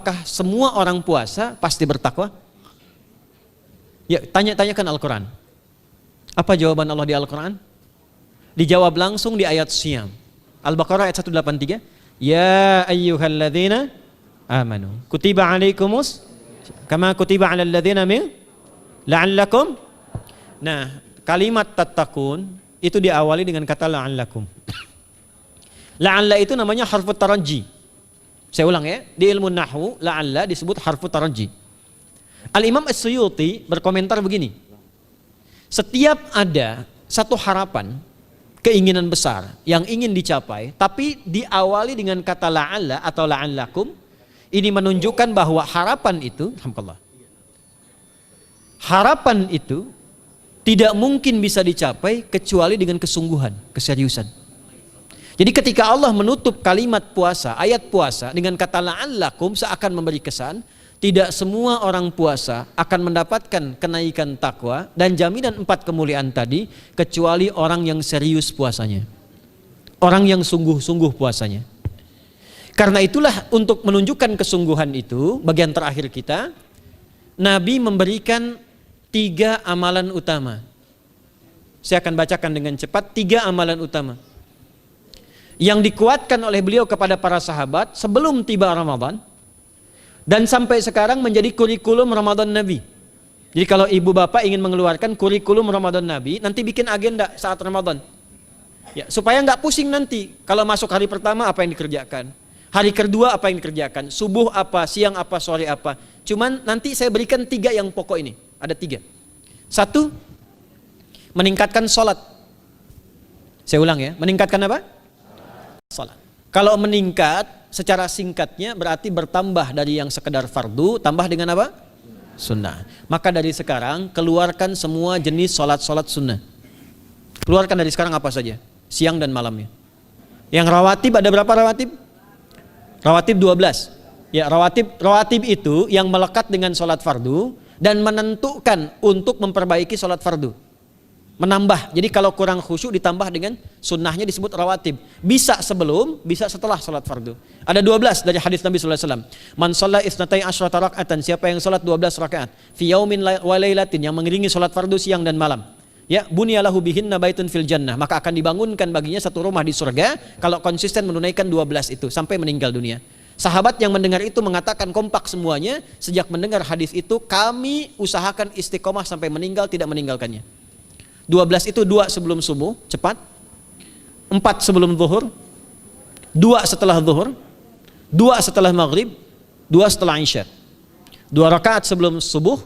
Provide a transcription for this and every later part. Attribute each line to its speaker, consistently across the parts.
Speaker 1: apakah semua orang puasa pasti bertakwa? Ya, tanyakan Al-Quran. Apa jawaban Allah di Al-Quran? Dijawab langsung di ayat Siyam. Al-Baqarah ayat 183. Ya ayyuhalladzina amanu kutiba alaikumus kama kutiba alal ladzina min la'allakum. Nah, kalimat tattaqun itu diawali dengan kata la'allakum. La'alla itu namanya harfu taraji. Saya ulang ya, di ilmu nahwu la'alla disebut harfu taraji. Al-Imam As-Suyuti berkomentar begini. Setiap ada satu harapan, keinginan besar yang ingin dicapai, tapi diawali dengan kata la'alla atau la'allakum, ini menunjukkan bahwa harapan itu, alhamdulillah, harapan itu tidak mungkin bisa dicapai kecuali dengan kesungguhan, keseriusan. Jadi ketika Allah menutup kalimat puasa, ayat puasa dengan kata la'allakum, seakan memberi kesan tidak semua orang puasa akan mendapatkan kenaikan takwa dan jaminan 4 kemuliaan tadi kecuali orang yang serius puasanya, orang yang sungguh-sungguh puasanya. Karena itulah untuk menunjukkan kesungguhan itu, bagian terakhir kita, Nabi memberikan 3 amalan utama. Saya akan bacakan dengan cepat 3 amalan utama yang dikuatkan oleh beliau kepada para sahabat sebelum tiba Ramadan dan sampai sekarang menjadi kurikulum Ramadan Nabi. Jadi kalau ibu bapak ingin mengeluarkan kurikulum Ramadan Nabi, nanti bikin agenda saat Ramadan ya, supaya nggak pusing nanti kalau masuk hari pertama apa yang dikerjakan, hari kedua apa yang dikerjakan, subuh apa, siang apa, sore apa. Cuman nanti saya berikan 3 yang pokok ini. Ada 3. 1, meningkatkan sholat. Saya ulang ya, meningkatkan apa? Salat. Kalau meningkat secara singkatnya berarti bertambah dari yang sekedar fardu tambah dengan apa? Sunnah. Maka dari sekarang keluarkan semua jenis salat-salat sunnah. Keluarkan dari sekarang apa saja, siang dan malamnya. Yang rawatib ada berapa rawatib? Rawatib 12. Ya, rawatib itu yang melekat dengan salat fardu dan menentukan untuk memperbaiki salat fardu. Menambah, jadi kalau kurang khusyuk ditambah dengan sunnahnya disebut rawatib. Bisa sebelum, bisa setelah salat fardu. Ada 12 dari hadis Nabi sallallahu alaihi wasallam. Man shalla isnatai asyrata raka'atan, siapa yang salat 12 rakaat fi yaumin wa lailatin, yang mengiringi salat fardu siang dan malam. Ya, bunyalahu bihinna baitun fil jannah, maka akan dibangunkan baginya satu rumah di surga kalau konsisten menunaikan 12 itu sampai meninggal dunia. Sahabat yang mendengar itu mengatakan kompak semuanya, sejak mendengar hadis itu kami usahakan istiqomah sampai meninggal tidak meninggalkannya. 12 itu 2 sebelum subuh, cepat. 4 sebelum zuhur, 2 setelah zuhur, 2 setelah maghrib, 2 setelah isya. 2 rakaat sebelum subuh,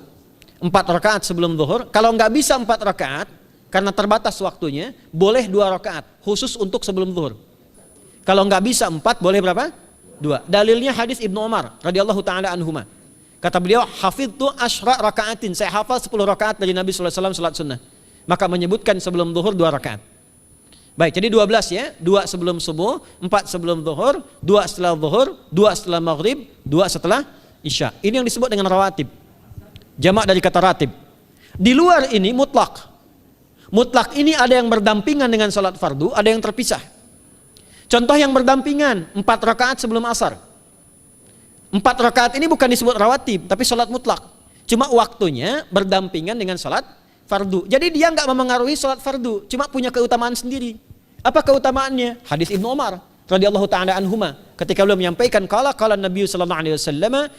Speaker 1: 4 rakaat sebelum zuhur. Kalau nggak bisa 4 rakaat karena terbatas waktunya, boleh 2 rakaat khusus untuk sebelum zuhur. Kalau nggak bisa 4, boleh berapa? 2. Dalilnya hadis Ibnu Umar radhiyallahu taala anhuma. Kata beliau, hafidtu asyra rakaatin, saya hafal 10 rakaat dari Nabi sallallahu alaihi wasallam salat sunnah. Maka menyebutkan sebelum zuhur 2 rakaat. Baik, jadi 12 ya, 2 sebelum subuh, 4 sebelum zuhur, 2 setelah zuhur, 2 setelah maghrib, 2 setelah isya. Ini yang disebut dengan rawatib. Jamak dari kata ratib. Di luar ini mutlak. Mutlak ini ada yang berdampingan dengan salat fardu, ada yang terpisah. Contoh yang berdampingan, 4 rakaat sebelum asar. 4 rakaat ini bukan disebut rawatib, tapi salat mutlak. Cuma waktunya berdampingan dengan salat fardu. Jadi dia nggak memengaruhi salat fardu, cuma punya keutamaan sendiri. Apa keutamaannya? Hadis Ibnu Umar radhiyallahu taala anhuma, ketika beliau menyampaikan qala Nabi sallallahu alaihi wasallam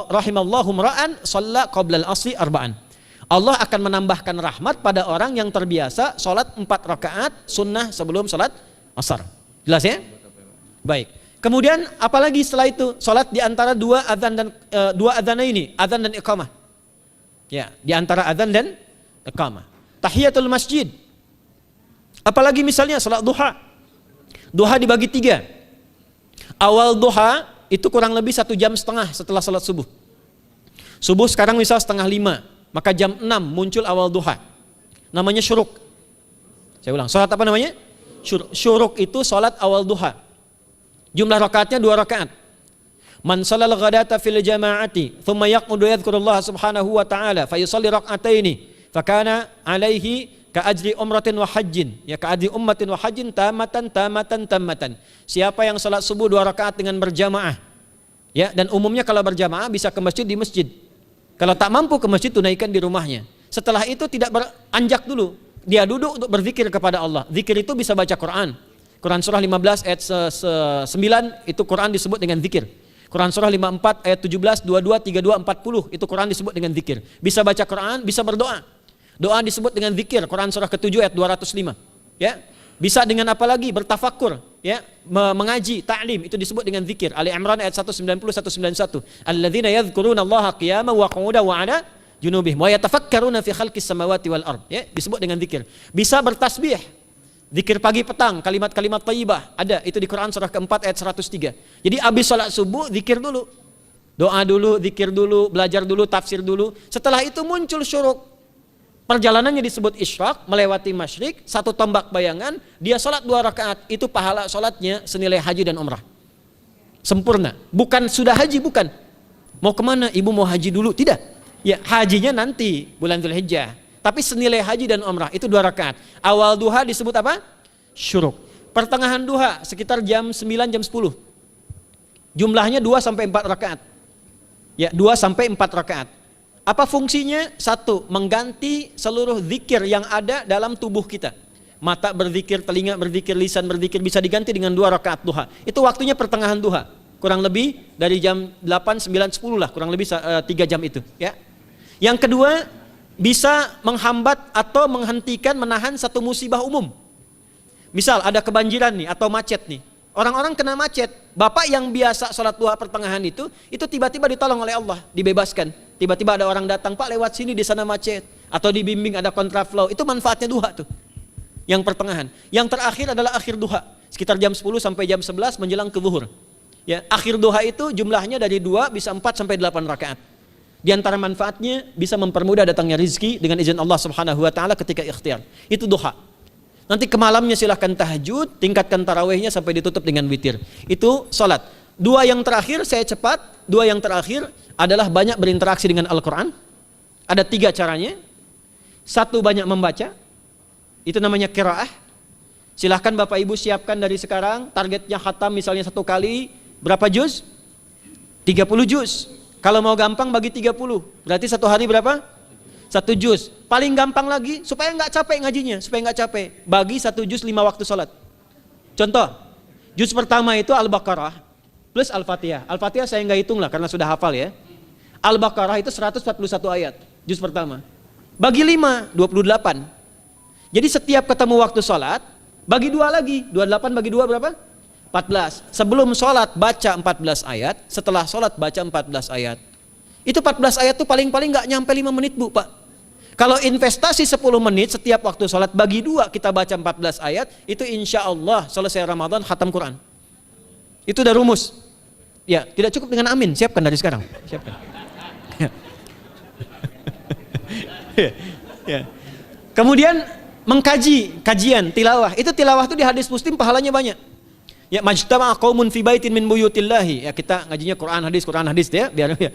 Speaker 1: rahimallahu ra'an shalla qabla al-asri arba'an. Allah akan menambahkan rahmat pada orang yang terbiasa salat 4 rakaat sunnah sebelum salat asar. Jelas ya? Baik. Kemudian apalagi setelah itu? Salat di antara 2 adzan dan 2 adzan ini, adzan dan iqamah. Ya, di antara adzan dan iqamah. Tahiyatul masjid. Apalagi misalnya salat duha. Duha dibagi 3. Awal duha itu kurang lebih 1,5 jam setelah salat subuh. Subuh sekarang misal 4:30, maka jam 6 muncul awal duha. Namanya syuruk. Saya ulang, salat apa namanya? Syuruk itu salat awal duha. Jumlah rakaatnya 2 rakaat. Man shalal ghadata fil jama'ati thumma yaqudu yadhkurullah subhanahu wa ta'ala fa yusalli rak'ataini fakana alaihi ka ajri umratin wa hajjin, ya ka ajri ummatin wa hajjin tamatan. Siapa yang salat subuh 2 rakaat dengan berjamaah Ya, dan umumnya kalau berjamaah bisa ke masjid di masjid. Kalau tak mampu ke masjid, tunaikan di rumahnya. Setelah itu tidak beranjak dulu. Dia duduk untuk berzikir kepada Allah. Zikir itu bisa baca Quran. Quran surah 15 ayat 9 itu Quran disebut dengan zikir. Quran surah 54 ayat 17, 22, 32, 40 itu Quran disebut dengan zikir. Bisa baca Quran, bisa berdoa. Doa disebut dengan zikir. Quran surah ke-7 ayat 205. Ya. Bisa dengan apa lagi? Bertafakur, ya, mengaji, ta'lim, itu disebut dengan zikir. Ali Imran ayat 190 191. Alladzina yadhkuruna Allaha qiyaman wa qu'udan wa 'ala junubihim wa yatafakkaruna fi khalqis samawati wal ard. Ya, disebut dengan zikir. Bisa bertasbih. Zikir pagi petang, kalimat-kalimat thayyibah, ada itu di Quran surah keempat ayat 103. Jadi habis salat subuh zikir dulu. Doa dulu, zikir dulu, belajar dulu, tafsir dulu. Setelah itu muncul syuruk. Perjalanannya disebut isyraq, melewati masyrik, satu tombak bayangan, dia sholat 2 rakaat, itu pahala sholatnya senilai haji dan umrah. Sempurna. Bukan sudah haji, bukan. Mau kemana? Ibu mau haji dulu? Tidak. Ya, hajinya nanti, bulan Dzulhijjah. Tapi senilai haji dan umrah, itu 2 rakaat. Awal duha disebut apa? Syuruk. Pertengahan duha, sekitar jam 9, jam 10. Jumlahnya 2 sampai 4 rakaat. Ya, 2 sampai 4 rakaat. Apa fungsinya? 1, mengganti seluruh zikir yang ada dalam tubuh kita. Mata berzikir, telinga berzikir, lisan berzikir, bisa diganti dengan 2 rakaat duha. Itu waktunya pertengahan duha. Kurang lebih dari jam 8, 9, 10 lah, kurang lebih 3 jam itu. Ya. Yang kedua, bisa menghambat atau menghentikan, menahan satu musibah umum. Misal ada kebanjiran nih atau macet nih. Orang-orang kena macet. Bapak yang biasa sholat duha pertengahan itu tiba-tiba ditolong oleh Allah, dibebaskan. Tiba-tiba ada orang datang, Pak lewat sini di sana macet. Atau dibimbing ada kontraflow. Itu manfaatnya duha tuh. Yang pertengahan. Yang terakhir adalah akhir duha. Sekitar jam 10 sampai jam 11 menjelang ke zuhur. Ya, akhir duha itu jumlahnya dari 2 bisa 4 sampai 8 rakaat. Di antara manfaatnya bisa mempermudah datangnya rizki dengan izin Allah Subhanahu wa taala ketika ikhtiar. Itu duha. Nanti ke malamnya silahkan tahajud, tingkatkan tarawihnya sampai ditutup dengan witir. Itu salat. 2 yang terakhir saya cepat, 2 yang terakhir adalah banyak berinteraksi dengan Al-Quran. Ada 3 caranya. 1, banyak membaca. Itu namanya qiraah. Silahkan Bapak Ibu siapkan dari sekarang, targetnya khatam misalnya 1 kali, berapa juz? 30 juz. Kalau mau gampang bagi 30, berarti 1 hari berapa? 1 juz. Paling gampang lagi, supaya nggak capek ngajinya, supaya nggak capek, bagi 1 juz 5 waktu sholat. Contoh, juz pertama itu Al-Baqarah plus Al-Fatihah. Al-Fatihah saya nggak hitung lah karena sudah hafal ya. Al-Baqarah itu 141 ayat, juz pertama. Bagi 5, 28. Jadi setiap ketemu waktu sholat, bagi 2 lagi, 28 bagi 2 berapa? 14. Sebelum sholat baca 14 ayat, setelah sholat baca 14 ayat. Itu 14 ayat tuh paling-paling nggak nyampe 5 menit Bu, Pak. Kalau investasi 10 menit setiap waktu sholat, bagi 2 kita baca 14 ayat, itu insya Allah selesai Ramadan khatam Quran. Itu udah rumus. Ya, tidak cukup dengan amin, siapkan dari sekarang. Siapkan. Ya. Kemudian mengkaji, kajian, tilawah. Itu tilawah itu di hadis Muslim pahalanya banyak. Ya, majtama'a qaumun fi baitin min buyutillahi. Ya, kita ngajinya Quran hadis ya, biar ya,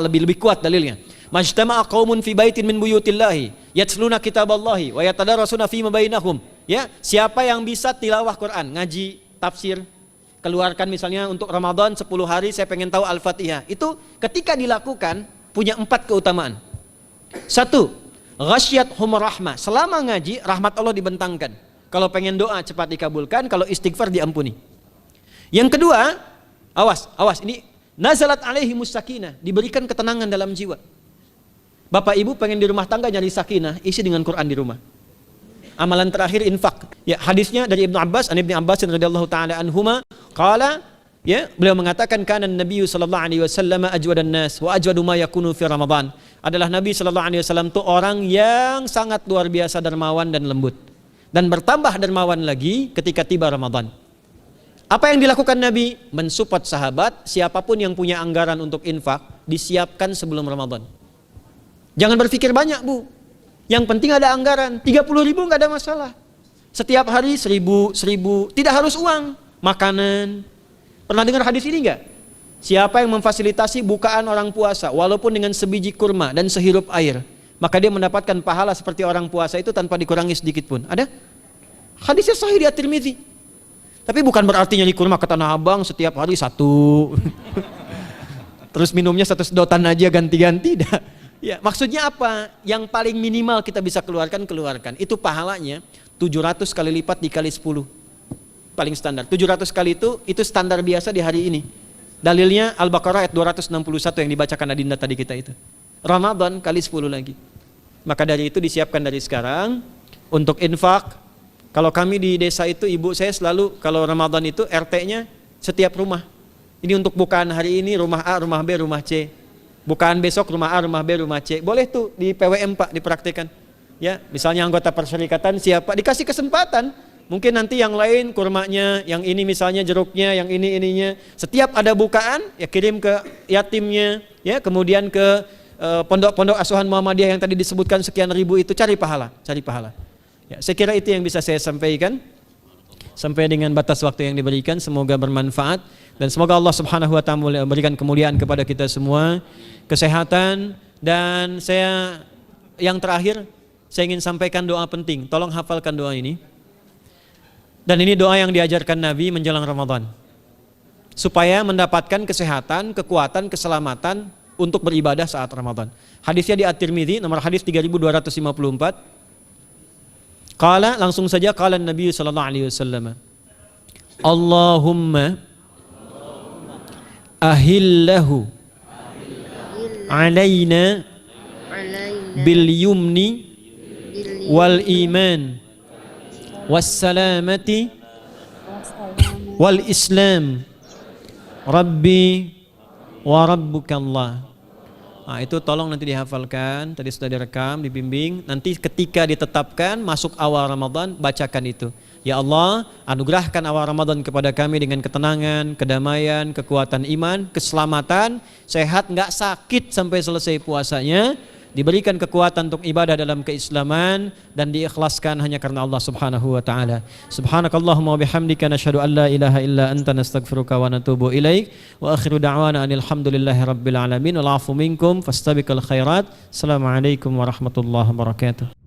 Speaker 1: lebih kuat dalilnya. Majtama'a qaumun fi baitin min buyutillahi yatluna kitaballahi wa yatadarasuna fima bainahum. Ya, siapa yang bisa tilawah Quran, ngaji, tafsir, keluarkan misalnya untuk Ramadan 10 hari saya pengen tahu Al-Fatihah. Itu ketika dilakukan punya 4 keutamaan. 1, ghasyiyatuhum rahmah. Selama ngaji rahmat Allah dibentangkan. Kalau pengen doa cepat dikabulkan, kalau istighfar diampuni. Yang kedua, awas ini nazalat alaihimus sakinah, diberikan ketenangan dalam jiwa. Bapak Ibu pengen di rumah tangga nyari sakinah, isi dengan Quran di rumah. Amalan terakhir infak. Ya, hadisnya dari Ibnu Abbas, Ibnu Abbas radhiyallahu taala anhuma, qala, ya, beliau mengatakan kana Nabi sallallahu alaihi wasallam ajwadan nas wa ajwadu ma yakunu fi Ramadan. Adalah Nabi sallallahu alaihi wasallam itu orang yang sangat luar biasa dermawan dan lembut. Dan bertambah dermawan lagi ketika tiba Ramadan. Apa yang dilakukan Nabi? Mensupport sahabat, siapapun yang punya anggaran untuk infak, disiapkan sebelum Ramadan. Jangan berpikir banyak Bu. Yang penting ada anggaran, 30.000 nggak ada masalah. Setiap hari 1.000, tidak harus uang, makanan. Pernah dengar hadis ini nggak? Siapa yang memfasilitasi bukaan orang puasa, walaupun dengan sebiji kurma dan sehirup air, maka dia mendapatkan pahala seperti orang puasa itu tanpa dikurangi sedikit pun. Ada? Hadisnya sahih di At-Tirmidzi. Tapi bukan berarti nyanyi kurma ke Tanah Abang setiap hari 1. terus minumnya 1 sedotan aja ganti-ganti dah. Ya, maksudnya apa? Yang paling minimal kita bisa keluarkan. Itu pahalanya 700 kali lipat dikali 10. Paling standar. 700 kali itu standar biasa di hari ini. Dalilnya Al-Baqarah ayat 261 yang dibacakan Adinda tadi kita itu. Ramadan kali 10 lagi. Maka dari itu disiapkan dari sekarang untuk infak. Kalau kami di desa itu, ibu saya selalu kalau Ramadan itu RT-nya setiap rumah. Ini untuk bukaan hari ini rumah A, rumah B, rumah C. Bukaan besok rumah A, rumah B, rumah C. Boleh tuh di PWM Pak dipraktikkan. Ya, misalnya anggota perserikatan siapa dikasih kesempatan. Mungkin nanti yang lain kurmanya, yang ini misalnya jeruknya, yang ini ininya. Setiap ada bukaan ya kirim ke yatimnya, ya kemudian ke pondok-pondok asuhan Muhammadiyah yang tadi disebutkan sekian ribu itu, cari pahala. Ya, saya kira itu yang bisa saya sampaikan. Sampai dengan batas waktu yang diberikan, semoga bermanfaat dan semoga Allah Subhanahu wa taala memberikan kemuliaan kepada kita semua, kesehatan, dan yang terakhir saya ingin sampaikan doa penting. Tolong hafalkan doa ini. Dan ini doa yang diajarkan Nabi menjelang Ramadan. Supaya mendapatkan kesehatan, kekuatan, keselamatan untuk beribadah saat Ramadan. Hadisnya di At-Tirmidzi nomor hadis 3254. Qala, langsung saja qala Nabi sallallahu alaihi wasallam. Allahumma ahillahu alaina bil yumni wal iman was salamati wal islam rabbi wa rabbuka Allah. Nah, itu tolong nanti dihafalkan, tadi sudah direkam, dibimbing. Nanti ketika ditetapkan masuk awal Ramadan, bacakan itu. Ya Allah, anugerahkan awal Ramadan kepada kami dengan ketenangan, kedamaian, kekuatan iman, keselamatan, sehat, nggak sakit sampai selesai puasanya, diberikan kekuatan untuk ibadah dalam keislaman dan diikhlaskan hanya karena Allah Subhanahu wa taala. Subhanakallahumma wa bihamdika nasyhadu an la ilaha illa anta nastaghfiruka wa natubu ilaik wa akhiru da'wana anil hamdulillahi rabbil alamin wal 'afu minkum fastabiqul khairat. Assalamualaikum warahmatullahi wabarakatuh.